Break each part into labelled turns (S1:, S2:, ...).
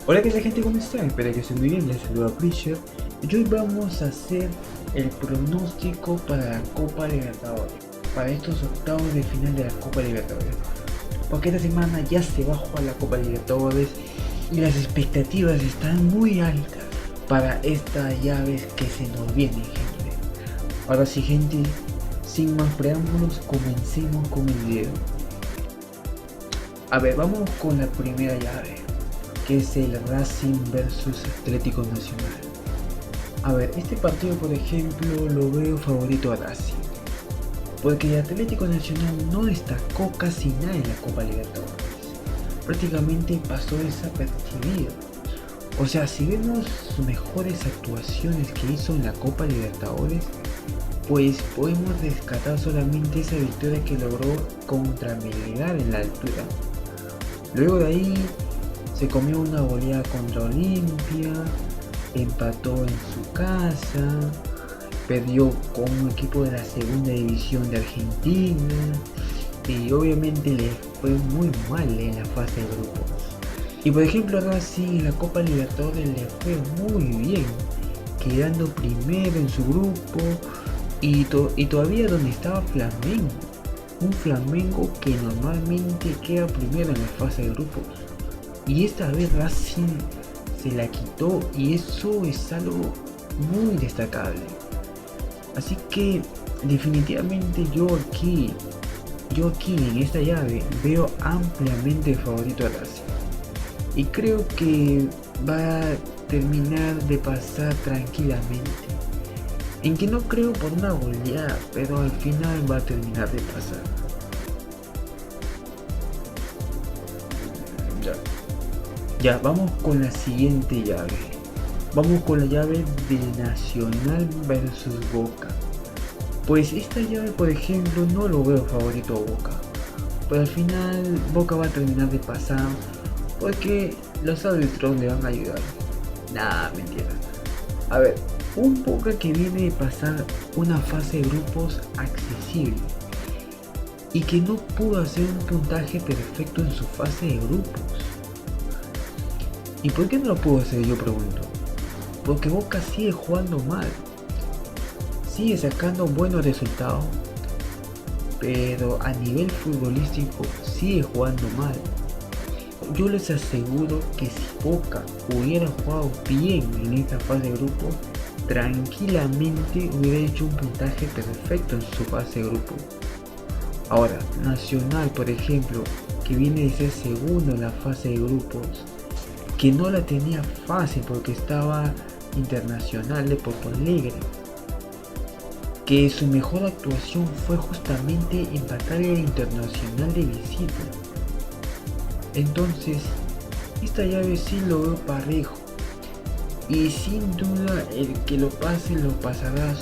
S1: Hola, ¿qué tal, gente? ¿Cómo están? Espero que estén muy bien. Les saludo a Preacher y hoy vamos a hacer el pronóstico para la Copa Libertadores, para estos octavos de final de la Copa Libertadores, porque esta semana ya se va a jugar la Copa Libertadores y las expectativas están muy altas para estas llaves que se nos vienen, gente. Ahora sí, gente, sin más preámbulos, comencemos con el video. A ver, vamos con la primera llave, que es el Racing versus Atlético Nacional. A ver, este partido, por ejemplo, lo veo favorito a Racing, porque el Atlético Nacional no destacó casi nada en la Copa Libertadores, prácticamente pasó desapercibido. O sea, si vemos sus mejores actuaciones que hizo en la Copa Libertadores, pues podemos rescatar solamente esa victoria que logró contra Melgar en la altura. Luego de ahí se comió una goleada contra Olimpia, empató en su casa, perdió con un equipo de la segunda división de Argentina y obviamente le fue muy mal en la fase de grupos. Y por ejemplo, Racing en la Copa Libertadores le fue muy bien, quedando primero en su grupo y todavía donde estaba Flamengo, un Flamengo que normalmente queda primero en la fase de grupos. Y esta vez Racing se la quitó y eso es algo muy destacable. Así que definitivamente yo aquí en esta llave veo ampliamente favorito a Racing. Y creo que va a terminar de pasar tranquilamente. En que no creo por una goleada, pero al final va a terminar de pasar. Ya, vamos con la siguiente llave. Vamos con la llave de Nacional versus Boca. Pues esta llave, por ejemplo, no lo veo favorito a Boca, pero al final Boca va a terminar de pasar porque los árbitros le van a ayudar. Nah, mentira. A ver, un Boca que viene de pasar una fase de grupos accesible y que no pudo hacer un puntaje perfecto en su fase de grupos. ¿Y por qué no lo pudo hacer? Yo pregunto. Porque Boca sigue jugando mal, sigue sacando buenos resultados, pero a nivel futbolístico sigue jugando mal. Yo les aseguro que si Boca hubiera jugado bien en esta fase de grupo, tranquilamente hubiera hecho un puntaje perfecto en su fase de grupo. Ahora, Nacional, por ejemplo, que viene de ser segundo en la fase de grupos, que no la tenía fácil porque estaba Internacional de Porto Alegre, que su mejor actuación fue justamente empatar el Internacional de visita. Entonces, esta llave sí lo veo parejo y sin duda el que lo pase lo pasará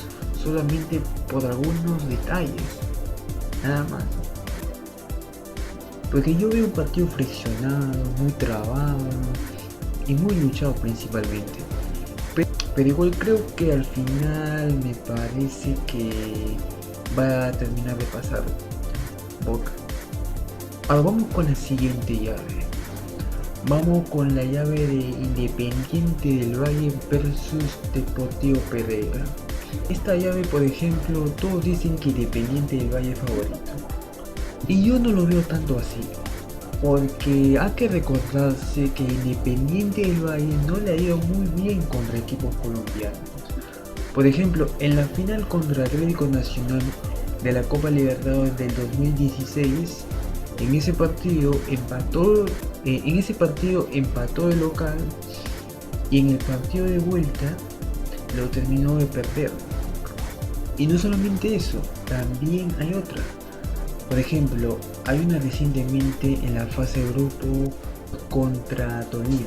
S1: solamente por algunos detalles, nada más. Porque yo veo un partido friccionado, muy trabado y muy luchado principalmente, pero igual creo que al final me parece que va a terminar de pasar Boca. Ahora vamos con la siguiente llave. Vamos con la llave de Independiente del Valle versus Deportivo Pereira. Esta llave, por ejemplo, todos dicen que Independiente del Valle es favorito y yo no lo veo tanto así, porque hay que recordarse que Independiente del Valle no le ha ido muy bien contra equipos colombianos. Por ejemplo, en la final contra Atlético Nacional de la Copa Libertadores del 2016, en ese partido empató de local y en el partido de vuelta lo terminó de perder. Y no solamente eso, también hay otra. Por ejemplo, hay una recientemente en la fase de grupo contra Tolima.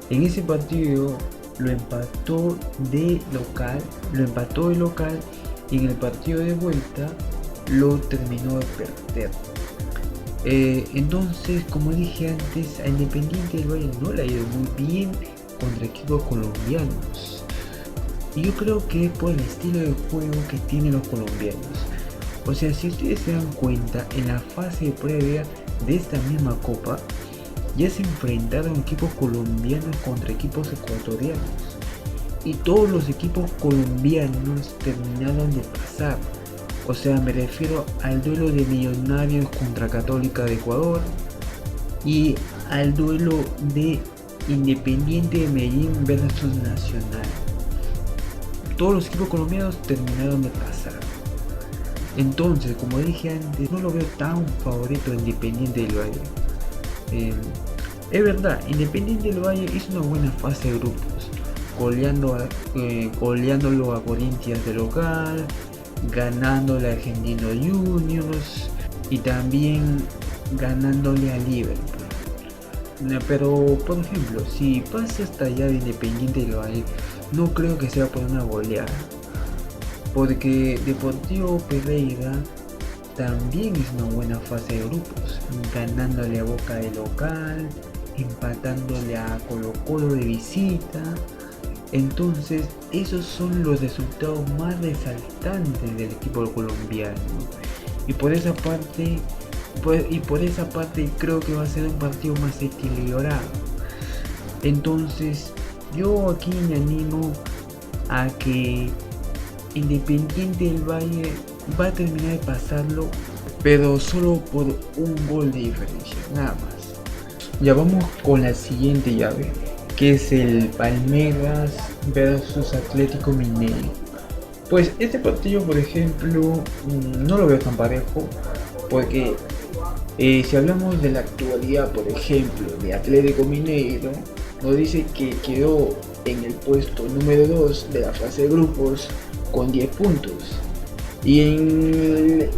S1: En ese partido lo empató de local y en el partido de vuelta lo terminó de perder. Entonces, como dije antes, a Independiente del Valle no le ha ido muy bien contra equipos colombianos. Y yo creo que es por el estilo de juego que tienen los colombianos. O sea, si ustedes se dan cuenta, en la fase previa de esta misma copa ya se enfrentaron equipos colombianos contra equipos ecuatorianos y todos los equipos colombianos terminaron de pasar. O sea, me refiero al duelo de Millonarios contra Católica de Ecuador y al duelo de Independiente de Medellín versus Nacional. Todos los equipos colombianos terminaron de pasar. Entonces, como dije antes, no lo veo tan favorito a Independiente del Valle. Es verdad, Independiente del Valle hizo una buena fase de grupos, goleándolo a Corinthians de local, ganándole a Argentinos Juniors y también ganándole a Liverpool. Pero, por ejemplo, si pasa hasta allá de Independiente del Valle, no creo que sea por una goleada, porque Deportivo Pereira también es una buena fase de grupos, ganándole a Boca de local, empatándole a Colo Colo de visita. Entonces esos son los resultados más resaltantes del equipo colombiano, y por esa parte creo que va a ser un partido más equilibrado. Entonces yo aquí me animo a que Independiente del Valle va a terminar de pasarlo, pero solo por un gol de diferencia, nada más. Ya vamos con la siguiente llave, que es el Palmeiras versus Atlético Mineiro. Pues este partido, por ejemplo, no lo veo tan parejo, porque si hablamos de la actualidad, por ejemplo, de Atlético Mineiro, nos dice que quedó en el puesto número 2 de la fase de grupos con 10 puntos. Y en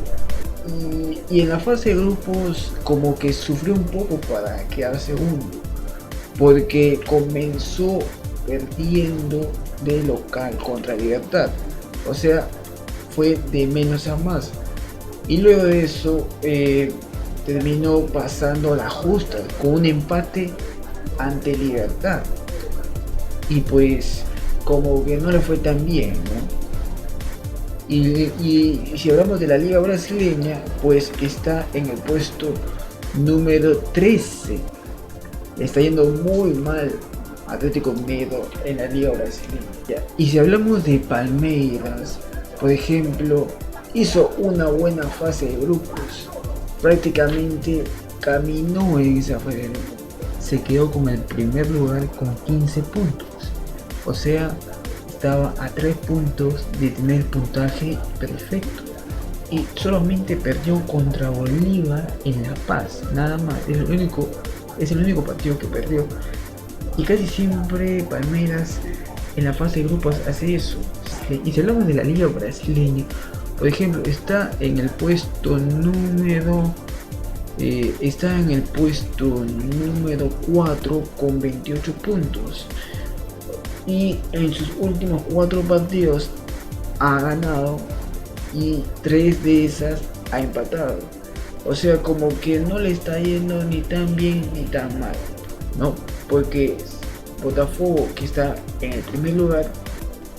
S1: la fase de grupos como que sufrió un poco para quedar segundo, porque comenzó perdiendo de local contra Libertad. O sea, fue de menos a más. Y luego de eso terminó pasando a la justa con un empate ante Libertad. Y pues como que no le fue tan bien, ¿no? Y si hablamos de la liga brasileña, pues está en el puesto número 13. Está yendo muy mal Atlético Mineiro en la liga brasileña. Y si hablamos de Palmeiras, por ejemplo, hizo una buena fase de grupos. Prácticamente caminó en esa fase de grupos. Se quedó con el primer lugar con 15 puntos. O sea, estaba a 3 puntos de tener el puntaje perfecto, y solamente perdió contra Bolívar en La Paz, nada más. Es el único partido que perdió, y casi siempre Palmeiras en la fase de grupos hace eso. Y si hablamos de la liga brasileña, por ejemplo, está en el puesto número 4 con 28 puntos. Y en sus últimos 4 partidos ha ganado y 3 de esas ha empatado. O sea, como que no le está yendo ni tan bien ni tan mal, ¿no? Porque Botafogo, que está en el primer lugar,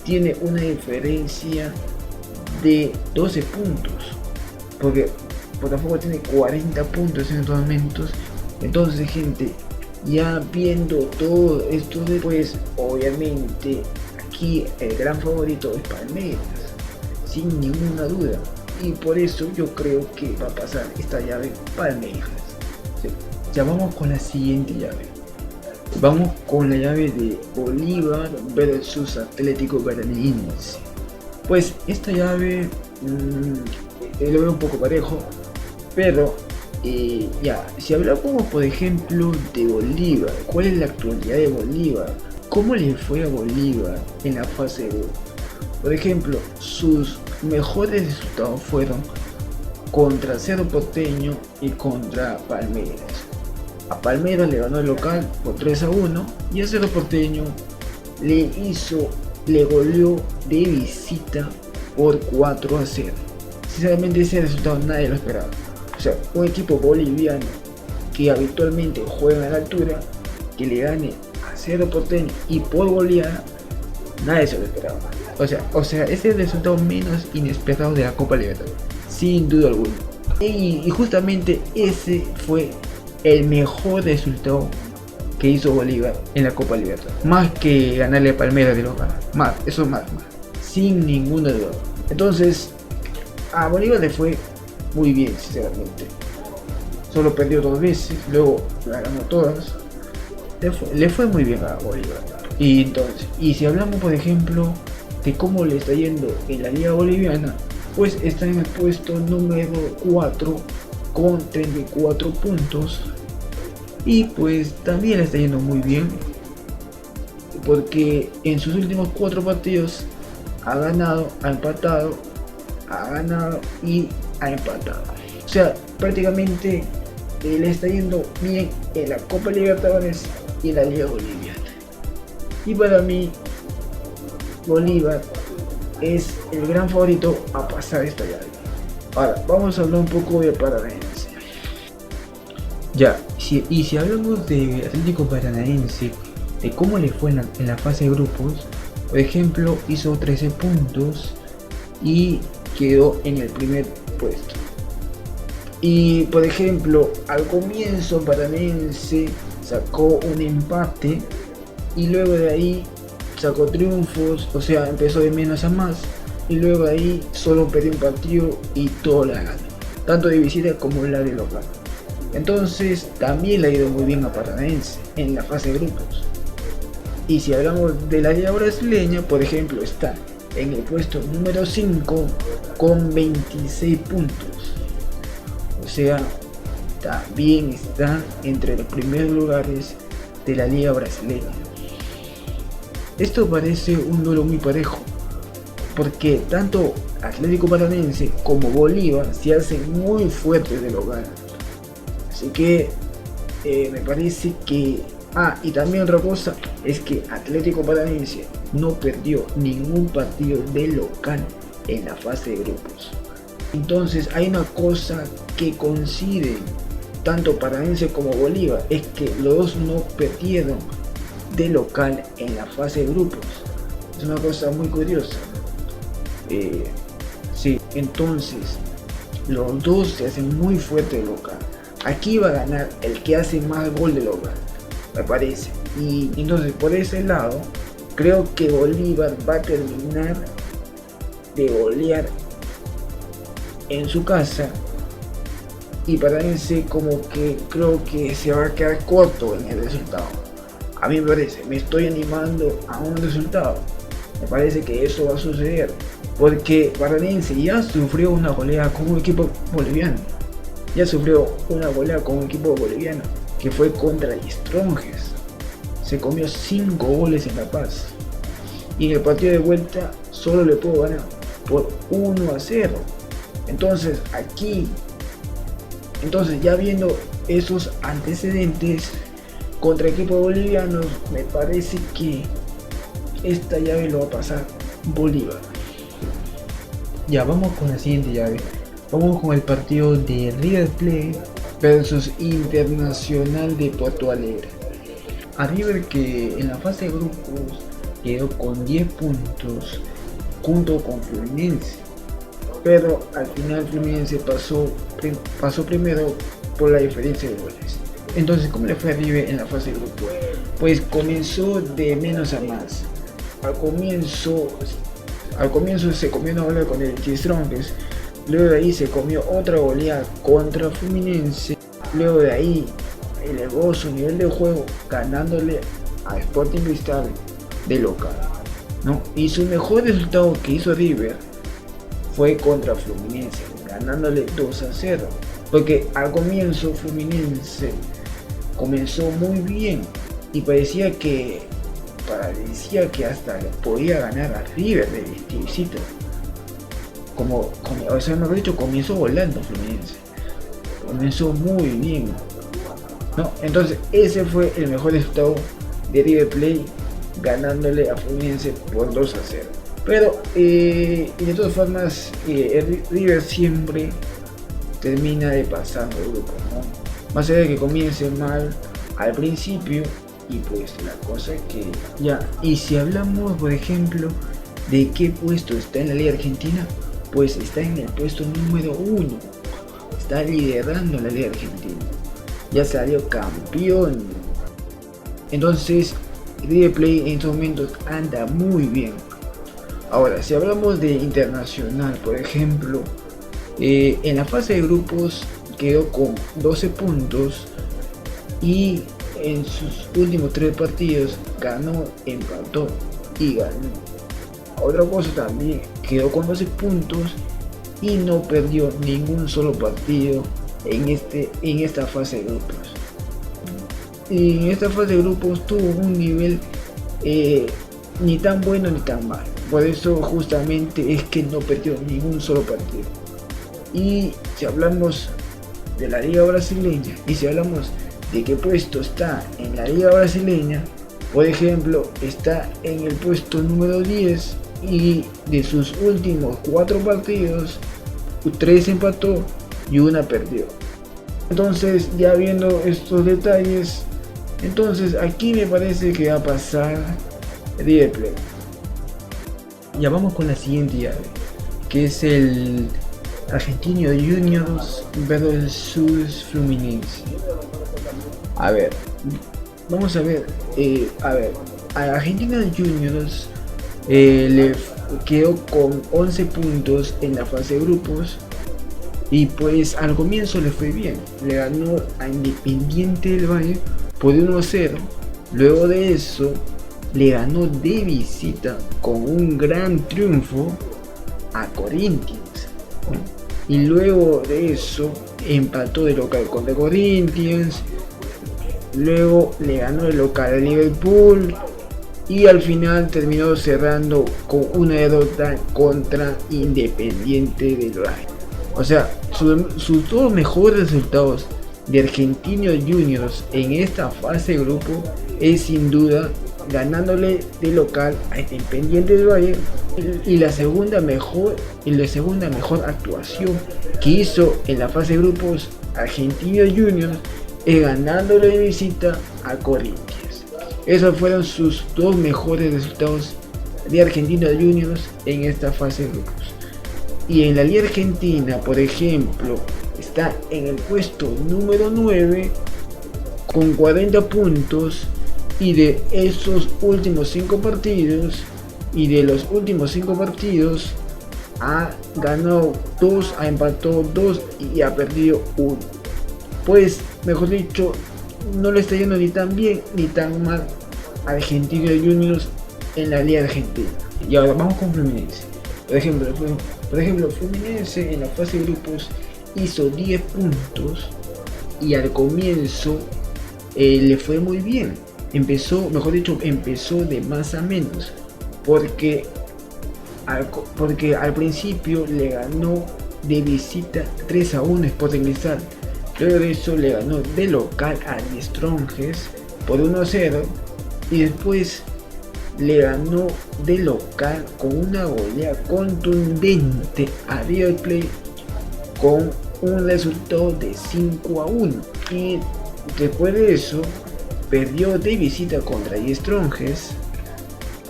S1: tiene una diferencia de 12 puntos, porque Botafogo tiene 40 puntos en estos momentos. Entonces, gente, ya viendo todo esto, pues obviamente aquí el gran favorito es Palmeiras, sin ninguna duda, y por eso yo creo que va a pasar esta llave Palmeiras. Sí. Ya vamos con la siguiente llave. Vamos con la llave de Bolívar versus Atlético Paranaense. Pues esta llave lo veo un poco parejo, pero si hablamos por ejemplo de Bolívar, ¿cuál es la actualidad de Bolívar? ¿Cómo le fue a Bolívar en la fase 1? Por ejemplo, sus mejores resultados fueron contra Cerro Porteño y contra Palmeiras. A Palmeiras le ganó el local por 3-1 y a Cerro Porteño le goleó de visita por 4-0. Sinceramente ese resultado nadie lo esperaba. O sea, un equipo boliviano que habitualmente juega a la altura, que le gane a Cerro Porteño y por goleada, nadie se lo esperaba. O sea, ese es el resultado menos inesperado de la Copa Libertadores, sin duda alguna. Y justamente ese fue el mejor resultado que hizo Bolívar en la Copa Libertadores, más que ganarle a Palmeiras de local, más, sin ninguna duda. Entonces a Bolívar le fue muy bien, sinceramente. Solo perdió 2 veces, luego la ganó todas. Le fue muy bien a Bolívar. Y si hablamos, por ejemplo, de cómo le está yendo en la Liga Boliviana, pues está en el puesto número 4 con 34 puntos. Y pues también le está yendo muy bien, porque en sus últimos 4 partidos ha ganado, ha empatado, ha ganado y ha empatado. O sea, prácticamente le está yendo bien en la Copa Libertadores y en la Liga Boliviana. Y para mí, Bolívar es el gran favorito a pasar esta llave. Ahora, vamos a hablar un poco de Paranaense. Si hablamos de Atlético Paranaense, de cómo le fue en la fase de grupos, por ejemplo, hizo 13 puntos y quedó en el primer puesto. Y por ejemplo, al comienzo Paranaense sacó un empate y luego de ahí sacó triunfos, o sea, empezó de menos a más, y luego de ahí solo perdió un partido y todo la ganó, tanto de visita como la de local. Entonces también le ha ido muy bien a Paranaense en la fase de grupos. Y si hablamos de la liga brasileña, por ejemplo, está en el puesto número 5 con 26 puntos. O sea, también está entre los primeros lugares de la liga brasileña. Esto parece un duelo muy parejo, porque tanto Atlético Paranaense como Bolívar se hacen muy fuertes de local. Así que me parece que... y también otra cosa es que Atlético Paranaense no perdió ningún partido de local en la fase de grupos. Entonces hay una cosa que coincide tanto Paranaense como Bolívar, es que los dos no perdieron de local en la fase de grupos. Es una cosa muy curiosa. Sí, entonces los dos se hacen muy fuertes de local. Aquí va a ganar el que hace más gol de local, me parece. Y entonces por ese lado creo que Bolívar va a terminar de golear en su casa, y Paranaense como que creo que se va a quedar corto en el resultado. A mí me parece, me estoy animando a un resultado, me parece que eso va a suceder, porque Paranaense ya sufrió una goleada con un equipo boliviano, que fue contra Strongest. Se comió 5 goles en La Paz, y en el partido de vuelta solo le pudo ganar por 1-0. Entonces ya viendo esos antecedentes contra equipos bolivianos, me parece que esta llave lo va a pasar Bolívar. Ya, vamos con la siguiente llave. Vamos con el partido de River Plate versus Internacional de Porto Alegre. A River, que en la fase de grupos quedó con 10 puntos junto con Fluminense, pero al final Fluminense pasó primero por la diferencia de goles. Entonces, ¿cómo le fue a River en la fase de grupo? Pues comenzó de menos a más. Al comienzo se comió una goleada con el Strongest, luego de ahí se comió otra goleada contra Fluminense, luego de ahí elevó su nivel de juego ganándole a Sporting Cristal de local, ¿no? Y su mejor resultado que hizo River fue contra Fluminense, ganándole 2-0, porque al comienzo Fluminense comenzó muy bien y parecía que hasta podía ganar a River de visita. Mejor dicho, comenzó volando Fluminense, comenzó muy bien, ¿no? Entonces ese fue el mejor resultado de River Plate, ganándole a Fluminense por 2-0. Pero de todas formas, River siempre termina de pasar el grupo, ¿no? Más allá de que comience mal al principio, y pues la cosa es que ya. Y si hablamos, por ejemplo, de qué puesto está en la Liga Argentina, pues está en el puesto número 1, está liderando la Liga Argentina. ya salió campeón. Entonces River Plate en estos momentos anda muy bien. Ahora, si hablamos de Internacional, por ejemplo, en la fase de grupos quedó con 12 puntos y en sus últimos 3 partidos ganó, empató y ganó. Otra cosa también, quedó con 12 puntos y no perdió ningún solo partido en esta fase de grupos. Y en esta fase de grupos tuvo un nivel ni tan bueno ni tan malo. Por eso justamente es que no perdió ningún solo partido. Y si hablamos de la liga brasileña y si hablamos de qué puesto está en la liga brasileña, por ejemplo, está en el puesto número 10 y de sus últimos 4 partidos, 3 empató y 1 perdió. Entonces, ya viendo estos detalles, entonces aquí me parece que va a pasar River Plate. Ya vamos con la siguiente llave, que es el Argentino Juniors versus Fluminense. A ver, vamos a ver, a Argentina Juniors le quedó con 11 puntos en la fase de grupos y pues al comienzo le fue bien, le ganó a Independiente del Valle por 1-0, luego de eso le ganó de visita con un gran triunfo a Corinthians y luego de eso empató de local contra Corinthians, luego le ganó de local a Liverpool y al final terminó cerrando con una derrota contra Independiente del Valle. O sea, sus 2 mejores resultados de Argentinos Juniors en esta fase de grupo es sin duda ganándole de local a Independiente del Valle y la segunda mejor actuación que hizo en la fase de grupos Argentinos Juniors es ganándole de visita a Corinthians. Esos fueron sus 2 mejores resultados de Argentinos Juniors en esta fase de grupos. Y en la Liga Argentina, por ejemplo, está en el puesto número 9 con 40 puntos y de esos últimos 5 partidos ha ganado 2, ha empatado 2 y ha perdido 1. Pues mejor dicho, no le está yendo ni tan bien ni tan mal a Argentinos Juniors en la Liga Argentina. Y ahora vamos con Fluminense. Por ejemplo, Fluminense en la fase de grupos hizo 10 puntos y al comienzo le fue muy bien. Empezó de más a menos, porque al principio le ganó de visita 3-1 Sporting Cristal. Luego de eso le ganó de local a The Strongest por 1-0 y después le ganó de local con una goleada contundente a River Plate con un resultado de 5-1 y después de eso perdió de visita contra The Strongest.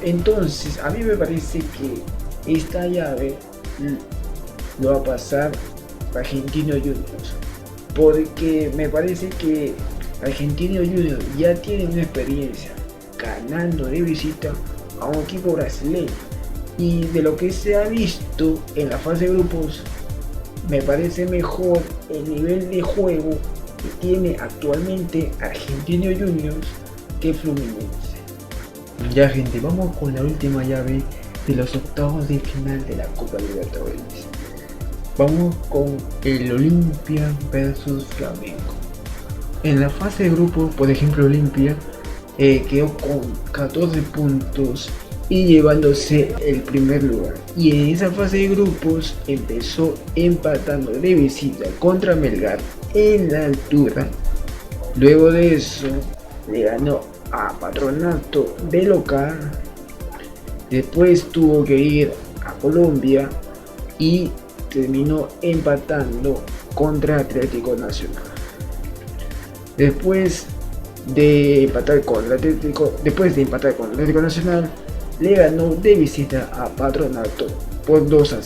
S1: Entonces a mí me parece que esta llave lo va a pasar Argentinos Juniors, porque me parece que Argentinos Juniors ya tiene una experiencia ganando de visita a un equipo brasileño y de lo que se ha visto en la fase de grupos me parece mejor el nivel de juego que tiene actualmente Argentinos Juniors que Fluminense. Ya gente, vamos con la última llave de los octavos de final de la Copa Libertadores. Vamos con el Olimpia versus Flamengo. En la fase de grupos, por ejemplo, Olimpia quedó con 14 puntos y llevándose el primer lugar. Y en esa fase de grupos empezó empatando de visita contra Melgar en la altura. Luego de eso le ganó a Patronato de local. Después tuvo que ir a Colombia y terminó empatando contra Atlético Nacional. Después de empatar con Atlético Nacional, le ganó de visita a Patronato por 2-0.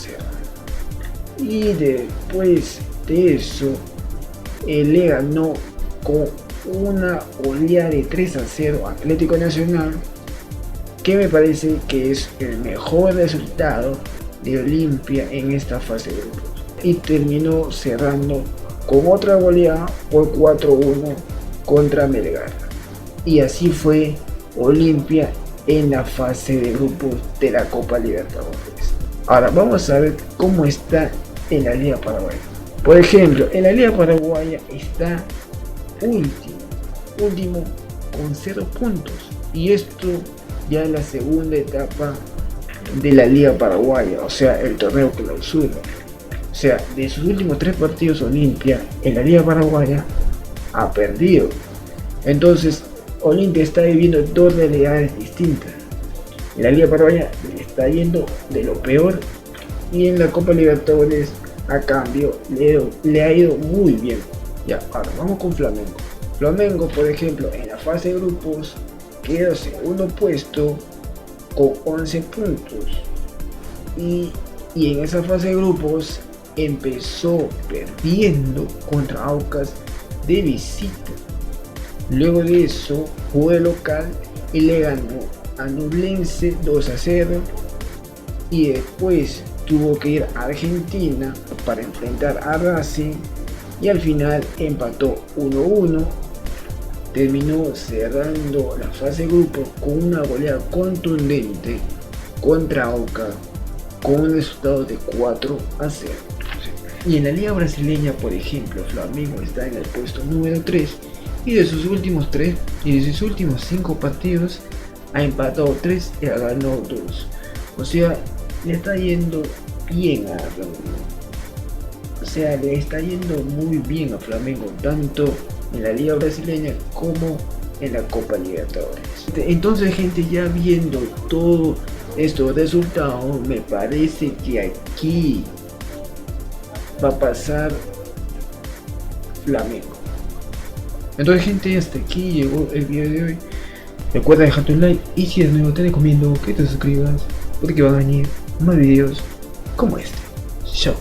S1: Y después de eso, le ganó con una goleada de 3-0 a Atlético Nacional, que me parece que es el mejor resultado de Olimpia en esta fase de grupos. Y terminó cerrando con otra goleada por 4-1 contra Melgar. Y así fue Olimpia en la fase de grupos de la Copa Libertadores. Ahora vamos a ver cómo está en la Liga Paraguaya. Por ejemplo, en la Liga Paraguaya está último con 0 puntos. Y esto ya es la segunda etapa de la Liga Paraguaya, o sea, el torneo clausura. O sea, de sus últimos 3 partidos Olimpia en la Liga Paraguaya ha perdido. Entonces, Olimpia está viviendo 2 realidades distintas. En la Liga Paraguaya le está yendo de lo peor, y en la Copa Libertadores a cambio le ha ido muy bien. Ya, ahora vamos con Flamengo. Flamengo, por ejemplo, en la fase de grupos quedó segundo puesto con 11 puntos. Y en esa fase de grupos empezó perdiendo contra Aucas de visita. Luego de eso jugó de local y le ganó a Ñublense 2-0, y después tuvo que ir a Argentina para enfrentar a Racing y al final empató 1-1. Terminó cerrando la fase de grupo con una goleada contundente contra Aucas con un resultado de 4-0. Y en la liga brasileña, por ejemplo, Flamengo está en el puesto número 3 y de sus últimos 5 partidos ha empatado 3 y ha ganado 2. O sea, le está yendo bien a Flamengo. O sea, le está yendo muy bien a Flamengo, tanto en la liga brasileña como en la Copa Libertadores. Entonces, gente, ya viendo todos estos resultados, me parece que aquí va a pasar Flamengo. Entonces, gente, hasta aquí llegó el video de hoy. Recuerda dejar tu like y si eres nuevo te recomiendo que te suscribas porque van a venir más videos como este. Chao.